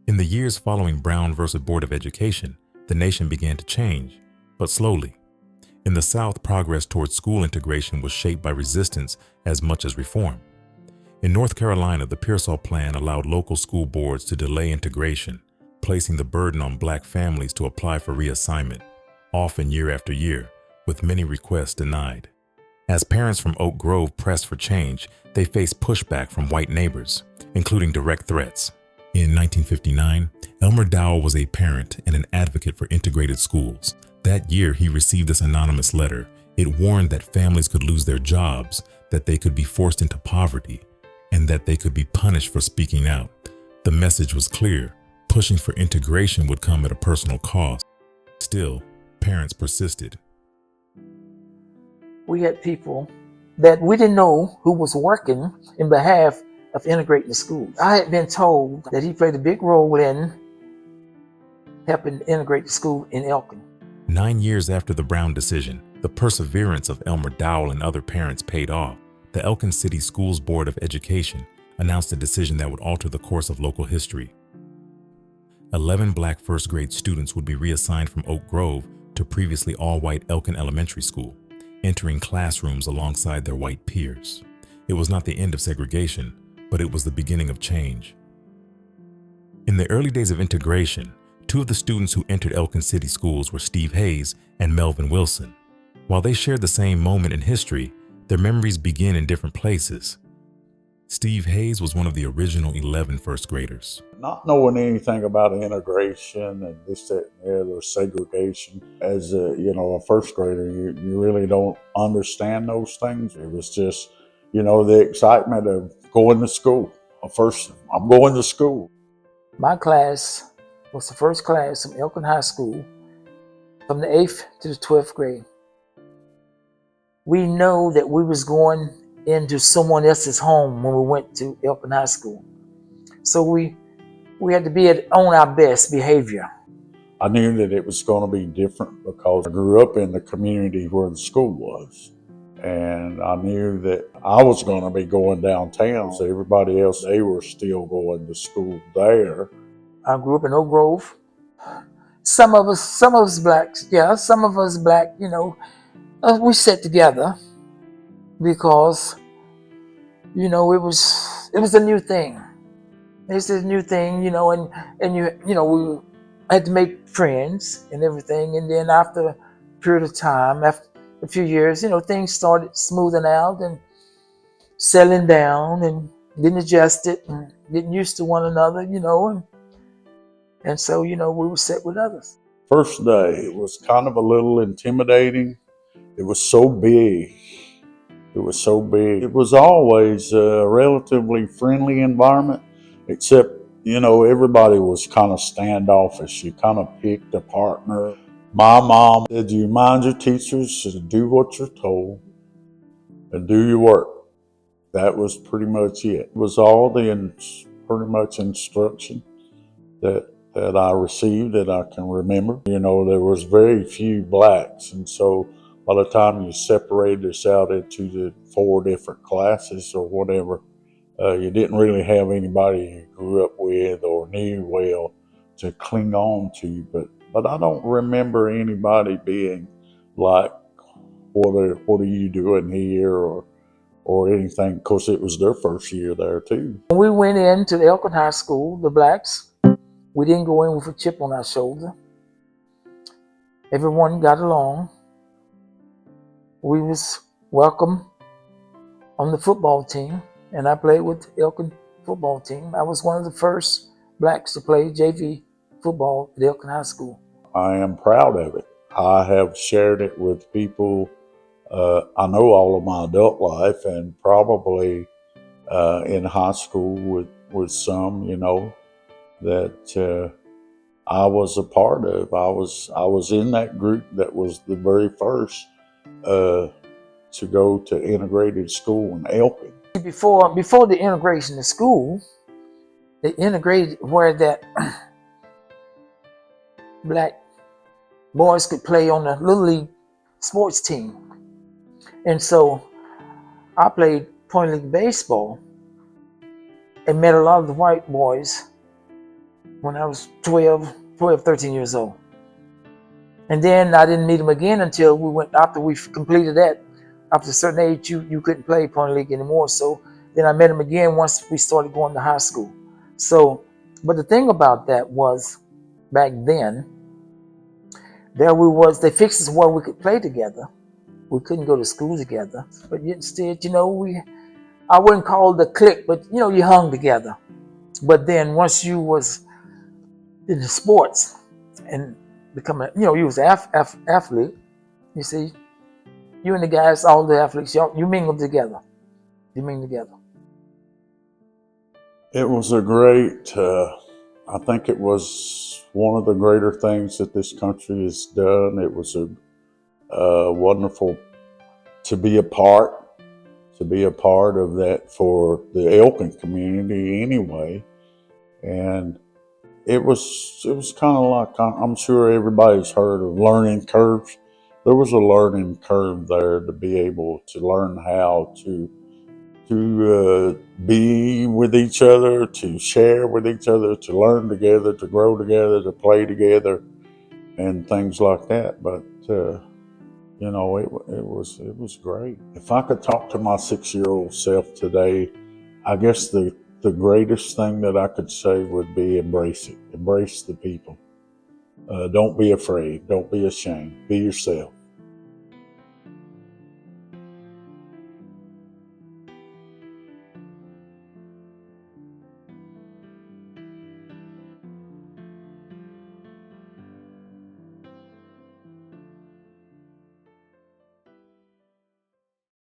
In the years following Brown versus Board of Education, the nation began to change, but slowly. In the South, progress towards school integration was shaped by resistance as much as reform. In North Carolina, the Pearsall Plan allowed local school boards to delay integration, placing the burden on Black families to apply for reassignment, often year after year, with many requests denied. As parents from Oak Grove pressed for change, they faced pushback from white neighbors, including direct threats. In 1959, Elmer Dowell was a parent and an advocate for integrated schools. That year, he received this anonymous letter. It warned that families could lose their jobs, that they could be forced into poverty, and that they could be punished for speaking out. The message was clear. Pushing for integration would come at a personal cost. Still, parents persisted. We had people that we didn't know who was working in behalf of integrating the schools. I had been told that he played a big role in helping integrate the school in Elkin. 9 years after the Brown decision, the perseverance of Elmer Dowell and other parents paid off. The Elkin City Schools Board of Education announced a decision that would alter the course of local history. 11 Black first-grade students would be reassigned from Oak Grove to previously all-white Elkin Elementary School, entering classrooms alongside their white peers. It was not the end of segregation, but it was the beginning of change. In the early days of integration, 2 of the students who entered Elkin City Schools were Steve Hayes and Melvin Wilson. While they shared the same moment in history, their memories begin in different places. Steve Hayes was one of the original 11 first graders. Not knowing anything about integration and this, that, and the other, segregation, as a first grader, you really don't understand those things. It was just, the excitement of going to school. First, I'm going to school. My class was the first class from Elkin High School from the 8th to the 12th grade. We know that we was going into someone else's home when we went to Elkin High School. So we had to be on our best behavior. I knew that it was going to be different because I grew up in the community where the school was. And I knew that I was going to be going downtown. So everybody else, they were still going to school there. I grew up in Oak Grove. Some of us blacks, some of us black, we sat together because, it was a new thing. It's a new thing, and we had to make friends and everything. And then after a period of time, after a few years, things started smoothing out and settling down and getting adjusted and getting used to one another, and so, we were set with others. First day, it was kind of a little intimidating. It was so big. It was so big. It was always a relatively friendly environment, except, everybody was kind of standoffish. You kind of picked a partner. My mom said, you mind your teachers, to do what you're told and do your work. That was pretty much it. It was all the pretty much instruction that I received that I can remember. There was very few blacks, and so by the time you separated us out into the 4 different classes or whatever, you didn't really have anybody you grew up with or knew well to cling on to. But I don't remember anybody being like, what are you doing here or anything, because it was their first year there too. When we went into Elkin High School, the blacks, we didn't go in with a chip on our shoulder. Everyone got along. We was welcome on the football team, and I played with the Elkin football team. I was one of the first blacks to play JV football at Elkin High School. I am proud of it. I have shared it with people I know all of my adult life, and probably in high school with some, that I was a part of. I was in that group that was the very first to go to integrated school in Elkin. Before the integration of school, they integrated where that black boys could play on the Little League sports team. And so I played Point League baseball and met a lot of the white boys when I was 13 years old. And then I didn't meet him again until after we completed that. After a certain age, you couldn't play Pony League anymore. So then I met him again once we started going to high school. So, but the thing about that was, back then, they fixed us where we could play together. We couldn't go to school together, but instead, I wouldn't call it a clique, but you hung together. But then once you was in the sports and become you was an athlete, you see, you and the guys, all the athletes, you mingle together. You mingle together. It was a great, I think it was one of the greater things that this country has done. It was a wonderful to be a part of that for the Elkin community anyway. And it was kind of like, I'm sure everybody's heard of learning curves. There was a learning curve there to be able to learn how to be with each other, to share with each other, to learn together, to grow together, to play together, and things like that. But it was great. If I could talk to my 6-year-old self today, I guess the greatest thing that I could say would be embrace it. Embrace the people. Don't be afraid. Don't be ashamed. Be yourself.